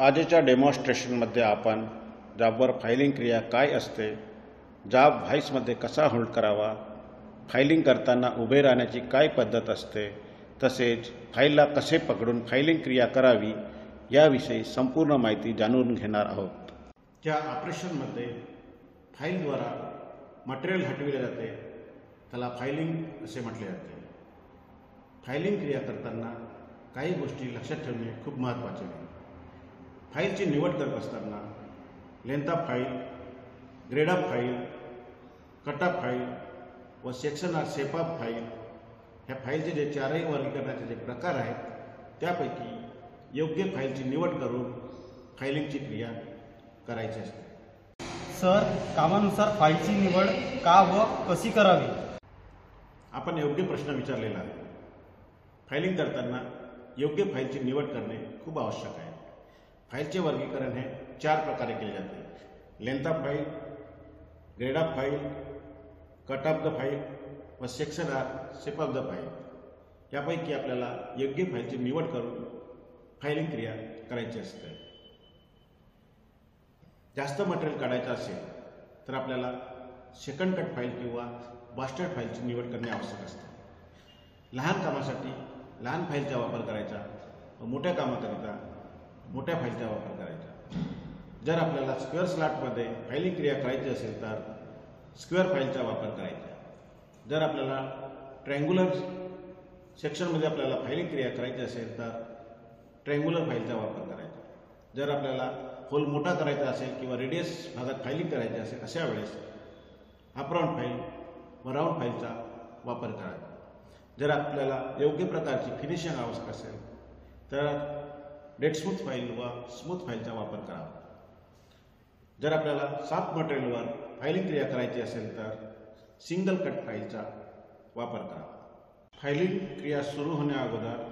आजच्या डेमॉन्स्ट्रेशनमध्ये आपण जॉबवर फायलिंग क्रिया काय असते, जॉब व्हाईसमध्ये कसा होल्ड करावा, फायलिंग करताना उभे राहण्याची काय पद्धत असते, तसेच फाईलला कसे पकडून फायलिंग क्रिया करावी याविषयी संपूर्ण माहिती जाणून घेणार आहोत। त्या ऑपरेशनमध्ये फाईलद्वारा मटेरियल हटविले जाते, त्याला फायलिंग असे म्हटले जाते। फायलिंग क्रिया करताना काही गोष्टी लक्षात ठेवणे खूप महत्त्वाचे आहे। फाईलची निवड करत असताना length of file, grade of file, cut of file व section or shape of file ह्या फाईलचे जे चारही वर्गीकरणाचे जे प्रकार आहेत त्यापैकी योग्य फाईलची निवड करून फायलिंगची क्रिया करायची असते। सर, कामानुसार फाईलची निवड का व कशी करावी? आपण योग्य प्रश्न विचारलेला आहे। फायलिंग करताना योग्य फाईलची निवड करणे खूप आवश्यक आहे। फाईलचे वर्गीकरण हे 4 प्रकारे केले जाते: length of file, grade of file, cut of the file व section or shape of the file. यापैकी आपल्याला योग्य फाईलची निवड करून फायलिंग क्रिया करायची असते। जास्त मटेरियल काढायचं असेल तर आपल्याला सेकंड कट फाईल किंवा बास्टर्ड फाईलची निवड करणे आवश्यक असते। लहान कामासाठी लहान फाईलचा वापर करायचा व मोठ्या कामाकरिता मोठ्या फाईलचा वापर करायचा। जर आपल्याला स्क्वेअर स्लॉटमध्ये फायलिंग क्रिया करायची असेल तर स्क्वेअर फाईलचा वापर करायचा। जर आपल्याला ट्रायंग्युलर सेक्शनमध्ये आपल्याला फायलिंग क्रिया करायची असेल तर ट्रायंग्युलर फाईलचा वापर करायचा। जर आपल्याला होल मोठा करायचा असेल किंवा रेडियस भागात फायलिंग करायची असेल अशा वेळेस हाफ राऊंड फाईल व राऊंड फाईलचा वापर करायचा। जर आपल्याला योग्य प्रकारची फिनिशिंग आवश्यक असेल तर डेड स्मूथ फाईल व स्मूथ फाईलचा वापर करावा। जर आपल्याला सॉफ्ट मटेरियलवर फायलिंग क्रिया करायची असेल तर सिंगल कट फाईलचा वापर करावा। फायलिंग क्रिया सुरू होण्या अगोदर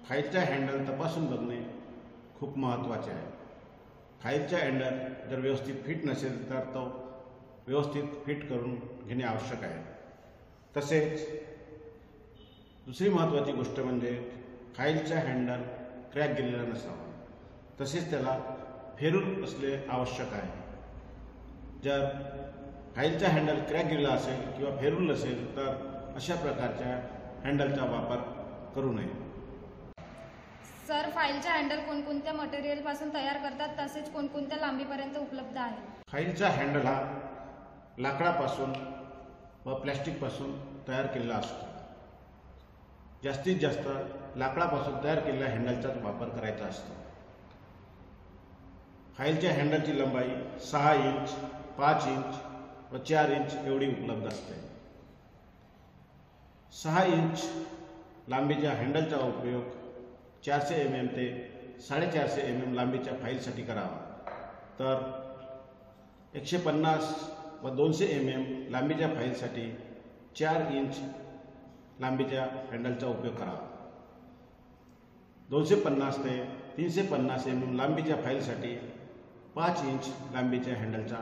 फाईलचा हँडल तपासून बघणे खूप महत्त्वाचे आहे। फाईलचा हँडल जर व्यवस्थित फिट नसेल तर तो व्यवस्थित फिट करून घेणे आवश्यक आहे। तसेच दुसरी महत्त्वाची गोष्ट म्हणजे फाईलचा हँडल क्रॅक गेलेला नसावा, तसेच त्याला फेरून असणे आवश्यक आहे। जर फाईलचा हँडल क्रॅक गेलेला असेल किंवा फेरून नसेल तर अशा प्रकारच्या हँडलचा वापर करू नये। सर, फाईलचा हँडल कोणकोणत्या मटेरियलपासून तयार करतात, तसेच कोणकोणत्या लांबीपर्यंत उपलब्ध आहे? फाईलचा हँडल हा लाकडापासून व प्लॅस्टिकपासून तयार केलेला असतो। जास्तीत जास्त लाकडापासून तयार केलेल्या हँडलचाच वापर करायचा असतो। फाईलच्या हँडलची लंबाई 6 इंच, 5 इंच व 4 इंच एवढी उपलब्ध असते। 6 इंच लांबीच्या हँडलचा उपयोग 400 mm ते 450 mm लांबीच्या फाईलसाठी करावा, तर 150 व 200 mm लांबीच्या फाईलसाठी 4 इंच लांबीच्या हँडलचा उपयोग करावा। 250 ते 350 mm लांबीच्या फाईलसाठी 5 इंच लांबीच्या हँडलचा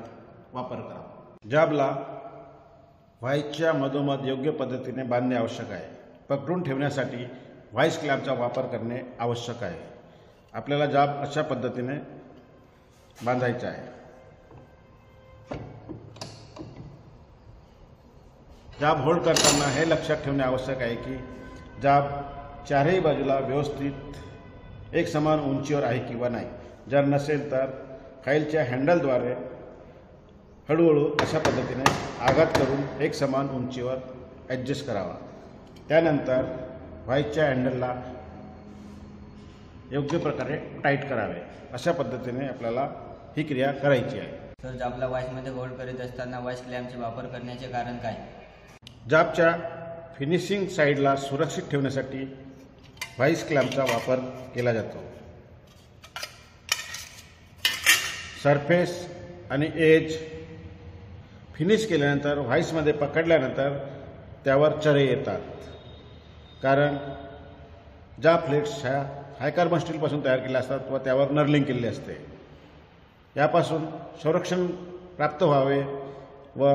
वापर करावा। जॉबला व्हाईसच्या मधोमध योग्य पद्धतीने बांधणे आवश्यक आहे। पकडून ठेवण्यासाठी व्हाईस क्लॅम्पचा वापर करणे आवश्यक आहे। आपल्याला जॉब अशा पद्धतीने बांधायचा आहे। जॉब होल्ड करताना हे लक्षात ठेवणे आवश्यक आहे की जॉब चारही बाजूला व्यवस्थित एक समान उंचीवर आहे किंवा नाही। जर नसेल तर फाईलच्या हँडलद्वारे हळूहळू अशा पद्धतीने आघात करून एक समान उंचीवर ॲडजस्ट करावा। त्यानंतर व्हाईसच्या हँडलला योग्य प्रकारे टाईट करावे। अशा पद्धतीने आपल्याला ही क्रिया करायची आहे। सर, जॉबला व्हाईसमध्ये होल्ड करीत असताना व्हाईस क्लॅम्पचे वापर करण्याचे कारण काय? जॉबच्या फिनिशिंग साईडला सुरक्षित ठेवण्यासाठी व्हाईस क्लॅम्पचा वापर केला जातो। सरफेस आणि एज फिनिश केल्यानंतर व्हाईसमध्ये पकडल्यानंतर त्यावर चरे येतात, कारण ज्या प्लेट्स ह्या हायकार्बन स्टीलपासून तयार केल्या असतात व त्यावर नर्लिंग केलेली असते। यापासून संरक्षण प्राप्त व्हावे व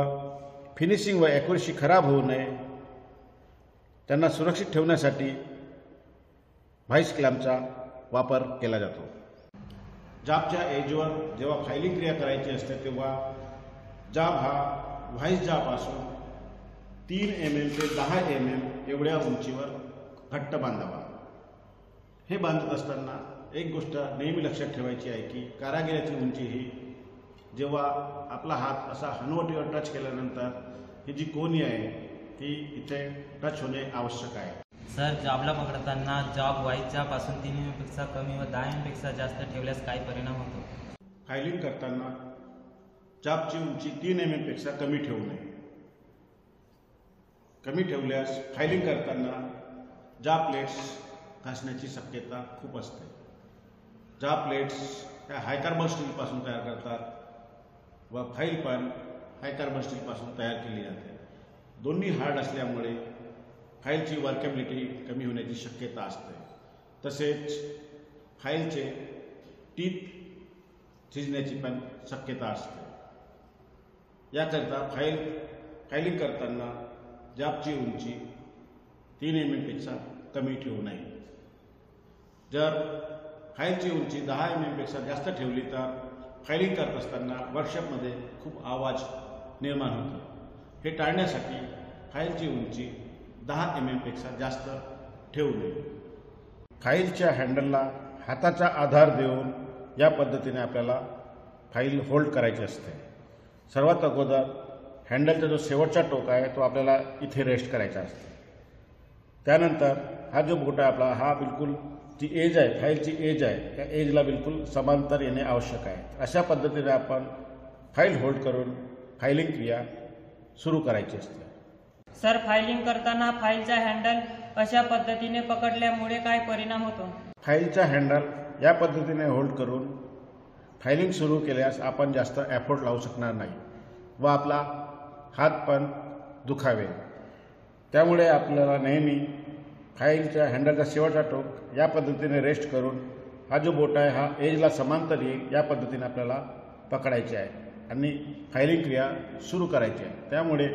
फिनिशिंग व ॲक्युरसी खराब होऊ नये त्यांना सुरक्षित ठेवण्यासाठी व्हाईस क्लॅम्पचा वापर केला जातो। जाबच्या एजवर जेव्हा फायलिंग क्रिया करायची असते तेव्हा जाब हा व्हाईस जापासून 3 mm ते 10 mm एवढ्या उंचीवर घट्ट बांधावा. हे बांधत असताना एक गोष्ट नेहमी लक्षात ठेवायची आहे की कारागिराची उंची ही जेव्हा आपला हात असा हनुवटीवर टच केल्यानंतर ही जी कोनी आहे ती इथे टच होणे आवश्यक आहे. सर, जॉबला पकडताना जॉब व्हाईसच्या पासून 3 mm पेक्षा कमी व 10 mm पेक्षा जास्त ठेवल्यास काय परिणाम होतो? फायलिंग करताना जाबची उंची 3 mm पेक्षा कमी ठेवू नये. कमी ठेवल्यास फायलिंग करताना जाब प्लेट्स घासण्याची शक्यता खूप असते. जाब प्लेट्स ह्या हायकार्बन स्टीलपासून तयार करतात व फाईल पण हायकार्बन स्टीलपासून तयार केली जाते. दोन्ही हार्ड असल्यामुळे फाईलची वर्केबिलिटी कमी होण्याची शक्यता असते. तसेच फाईलचे टीथ झिजण्याची पण शक्यता असते. याकरिता फायलिंग करताना जाबची उंची 3 mm पेक्षा कमी ठेवू नये. जर फाईलची उंची 10 mm पेक्षा जास्त ठेवली तर फायलिंग करत असताना वर्कशॉपमध्ये खूप आवाज निर्माण होतो. हे टाळण्यासाठी फाईलची उंची 10 mm पेक्षा जास्त ठेवू नये. फाईलच्या हँडलला हाताचा आधार देऊन या पद्धतीने आपल्याला फाईल होल्ड करायची असते. सर्वात अगोदर हँडलचा जो शेवटचा टोक आहे तो आपल्याला इथे रेस्ट करायचा असतो. त्यानंतर हा जो बोट आहे आपला हा बिलकुल जी एज आहे फाईलची एज आहे त्या एजला बिलकुल समांतर येणे आवश्यक आहे. अशा पद्धतीने आपण फाईल होल्ड करून फायलिंग क्रिया सुरू करायची असते. सर, फायलिंग करताना फाईलचा हँडल अशा पद्धतीने पकडल्यामुळे काय परिणाम होतो? फाईलचा हँडल या पद्धतीने होल्ड करून फायलिंग सुरू केल्यास आपण जास्त एफर्ट लावू शकणार नाही व आपला हात पण दुखावेल. त्यामुळे आपल्याला नेहमी फाईलच्या हँडलचा शेवटचा टोक या पद्धतीने रेस्ट करून हा जो बोट आहे हा एजला समांतर येईल या पद्धतीने आपल्याला पकडायचे आहे आणि फायलिंग क्रिया सुरू करायची आहे. त्यामुळे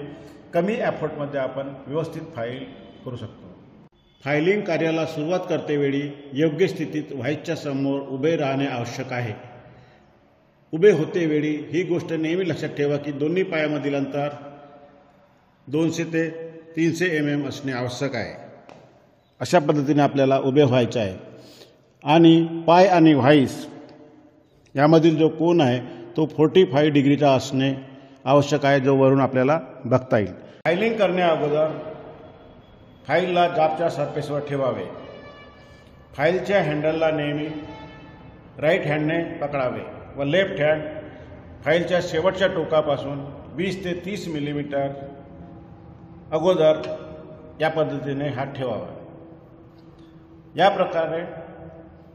कमी एफर्टमध्ये आपण व्यवस्थित फाईल करू शकतो. फायलिंग कार्याला सुरुवात करतेवेळी योग्य स्थितीत व्हाईसच्या समोर उभे राहणे आवश्यक आहे. उभे होतेवेळी ही गोष्ट नेहमी लक्षात ठेवा की दोन्ही पायामधील अंतर 200 ते 300 mm असणे आवश्यक आहे. अशा पद्धतीने आपल्याला उभे व्हायचे आहे आणि पाय आणि व्हाईस यामधील जो कोन आहे तो 45 डिग्रीचा असणे आवश्यक आहे, जो वरून आपल्याला बघता येईल. फायलिंग करण्याअगोदर फाईलला जाबच्या सरफेसवर ठेवावे. फाईलच्या हँडलला नेहमी राईट हँडने पकडावे व लेफ्ट हँड फाईलच्या शेवटच्या टोकापासून 20 ते 30 मिलीमीटर अगोदर या पद्धतीने हात ठेवावा. या प्रकारे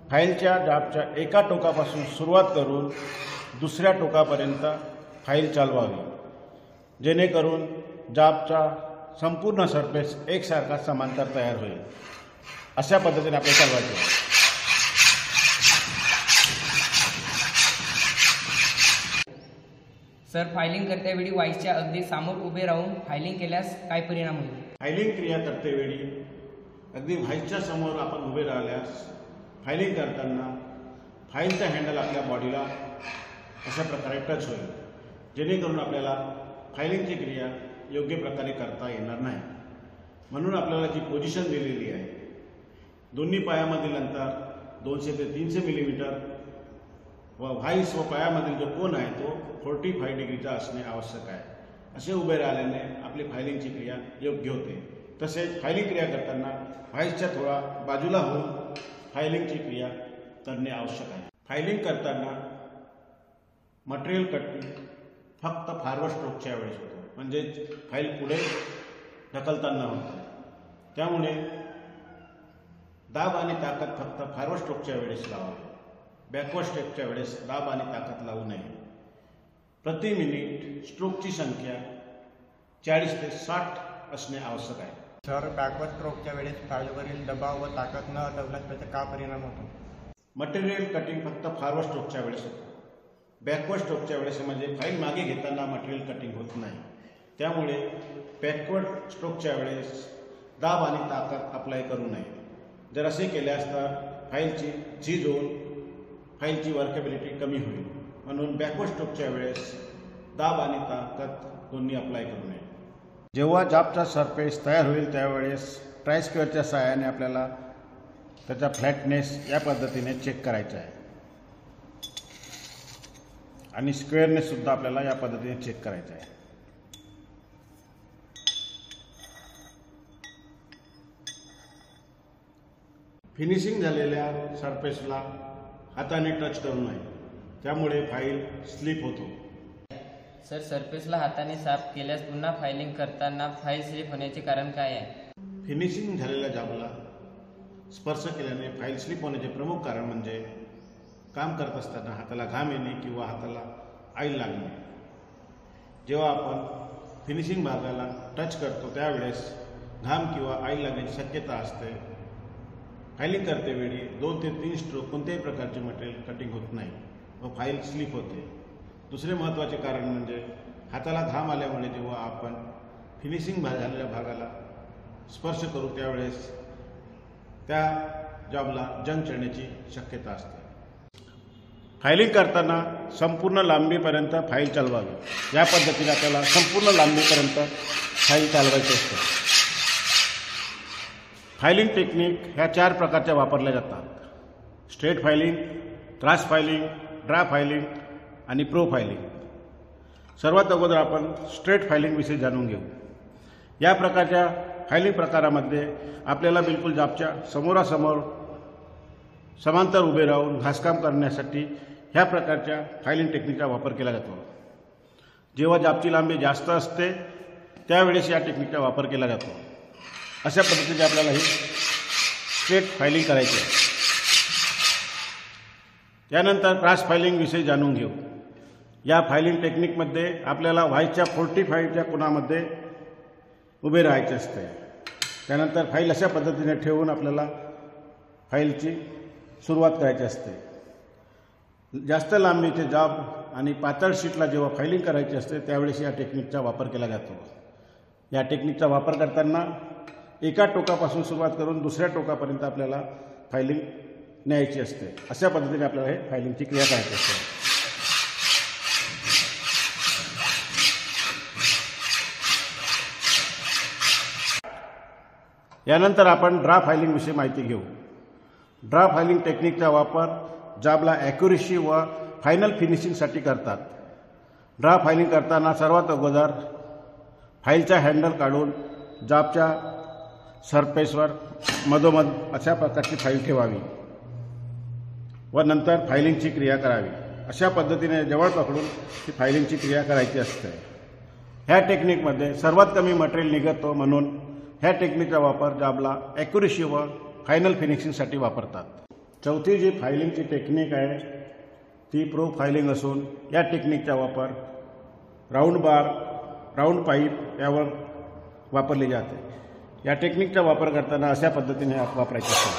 फाईलच्या जाबच्या एका टोकापासून सुरुवात करून दुसऱ्या टोकापर्यंत फाईल चालवावी, जेणेकरून जाबचा संपूर्ण सरफेस एकसारखा समांतर तयार होईल. अशा पद्धतीने आपल्याला चालवायचे. सर, फायलिंग करतेवेळी व्हाईसच्या अगदी समोर उभे राहून फायलिंग केल्यास काय परिणाम होईल? फायलिंग क्रिया करतेवेळी अगदी व्हाईसच्या समोर आपण उभे राहिल्यास फायलिंग करताना फाईलचा हँडल आपल्या बॉडीला अशा प्रकारे टच होईल, जेणेकरून आपल्याला फायलिंगची क्रिया योग्य प्रकारे करता येणार नाही. म्हणून आपल्याला जी पोझिशन दिलेली आहे दोन्ही पायामधील अंतर 200 ते 300 मिलीमीटर व व्हाईस व पायामधील जो कोन आहे तो 45 डिग्रीचा असणे आवश्यक आहे. असे उभे राहिल्याने आपली फायलिंगची क्रिया योग्य होते. तसेच फायलिंग क्रिया करताना व्हाईसच्या थोडा बाजूला होऊन फायलिंगची क्रिया करणे आवश्यक आहे. फायलिंग करताना मटेरियल कटिंग फक्त फॉरवर्ड स्ट्रोकच्या वेळेस होतो, म्हणजेच फाईल पुढे ढकलताना होते. त्यामुळे दाब आणि ताकद फक्त फॉरवर्ड स्ट्रोकच्या वेळेस लावावे. बॅकवर्ड स्ट्रोकच्या वेळेस दाब आणि ताकद लावू नये. प्रति मिनिट स्ट्रोकची संख्या 40 ते 60 असणे आवश्यक आहे. सर, बॅकवर्ड स्ट्रोकच्या वेळेस फाईलवरील दबाव व ताकद न लावल्यास त्याचा काय परिणाम होतो? मटेरियल कटिंग फक्त फॉरवर्ड स्ट्रोकच्या वेळेस होतं. बॅकवर्ड स्ट्रोकच्या वेळेस म्हणजे फाईल मागे घेताना मटेरियल कटिंग होत नाही. त्यामुळे बॅकवर्ड स्ट्रोकच्या वेळेस दाब आणि ताकद अप्लाय करू नये. जर असे केल्यास तर फाईलची झीज होऊन फाईलची वर्केबिलिटी कमी होईल. म्हणून बॅकवर्ड स्ट्रोकच्या वेळेस दाब आणि ताकद दोन्ही अप्लाय करू नये. जेव्हा जॉबचा सरफेस तयार होईल त्यावेळेस ट्रायस्क्वेअरच्या सहाय्याने आपल्याला त्याचा फ्लॅटनेस या पद्धतीने चेक करायचा आहे आणि स्क्वेअरनेस सुद्धा आपल्याला या पद्धतीने चेक करायचा आहे. फिनिशिंग झालेल्या सरफेसला हाताने टच करू नये, त्यामुळे फाईल स्लिप होतो. सर, सरफेसला हाताने साफ केल्यास पुन्हा फायलिंग करताना फाईल स्लिप होण्याचे कारण काय आहे? फिनिशिंग झालेल्या जॉबला स्पर्श केल्याने फाईल स्लिप होण्याचे प्रमुख कारण म्हणजे काम करत असताना हाताला घाम येणे किंवा हाताला ऑइल लागणे. जेव्हा आपण फिनिशिंग भागाला टच करतो त्यावेळेस घाम किंवा ऑइल लागण्याची शक्यता असते. फायलिंग करतेवेळी 2 ते 3 स्ट्रोक कोणत्याही प्रकारचे मटेरियल कटिंग होत नाही व फाईल स्लिप होते. दुसरे महत्त्वाचे कारण म्हणजे हाताला घाम आल्यामुळे जेव्हा आपण फिनिशिंग झालेल्या भागाला स्पर्श करू त्यावेळेस त्या जॉबला जंग चढण्याची शक्यता असते. फायलिंग करताना संपूर्ण लांबीपर्यंत फाईल चालवावी. या पद्धतीने आपल्याला संपूर्ण लांबीपर्यंत फाईल चालवायची असते. फायलिंग टेक्निक ह्या 4 प्रकारच्या वापरल्या जातात: straight filing, cross filing, draw filing आणि प्रो फायलिंग. सर्वात अगोदर आपण स्ट्रेट फायलिंगविषयी जाणून घेऊ. या प्रकारच्या फायलिंग प्रकारामध्ये आपल्याला बिलकुल जॉबच्या समोरासमोर समांतर उभे राहून घासकाम करण्यासाठी ह्या प्रकारच्या फायलिंग टेक्निकचा वापर केला जातो. जेव्हा जॉबची लांबी जास्त असते त्यावेळेस या टेक्निकचा वापर केला जातो. अशा पद्धतीने आपल्याला ही स्ट्रेट फायलिंग करायची आहे. यानंतर क्रॉस फायलिंगविषयी जाणून घेऊ. या फायलिंग टेक्निकमध्ये आपल्याला व्हाईच्या 45च्या कोनामध्ये उभे राहायचे असते. त्यानंतर फाईल अशा पद्धतीने ठेवून आपल्याला फाईलची सुरुवात करायची असते. जास्त लांबीचे जॉब आणि पातळ शीटला जेव्हा फायलिंग करायची असते त्यावेळेस या टेक्निकचा वापर केला जातो. या टेक्निकचा वापर करताना एका टोकापासून सुरुवात करून दुसऱ्या टोकापर्यंत आपल्याला फायलिंग न्यायची असते. अशा पद्धतीने आपल्याला हे फायलिंगची क्रिया करायची असते. यानंतर आपण ड्रा फायलिंगविषयी माहिती घेऊ. ड्रा फायलिंग टेक्निकचा वापर जॉबला ॲक्युरेसी व फायनल फिनिशिंगसाठी करतात. ड्रा फायलिंग करताना सर्वात अगोदर फाईलचा हँडल काढून जॉबच्या सरफेसवर मधोमध अशा प्रकारची फाईल ठेवावी व नंतर फायलिंगची क्रिया करावी. अशा पद्धतीने जवळ पकडून ही फायलिंगची क्रिया करायची असते. ह्या टेक्निकमध्ये सर्वात कमी मटेरियल निघतो म्हणून ह्या टेक्निकचा वापर जॉबला ॲक्युरेसी व फायनल फिनिशिंगसाठी वापरतात. चौथी जी फायलिंगची टेक्निक आहे ती प्रो फायलिंग असून या टेक्निकचा वापर राऊंड बार, राऊंड पाईप यावर वापरली जाते. या टेक्निकचा वापर करताना अशा पद्धतीने वापरायचे असते.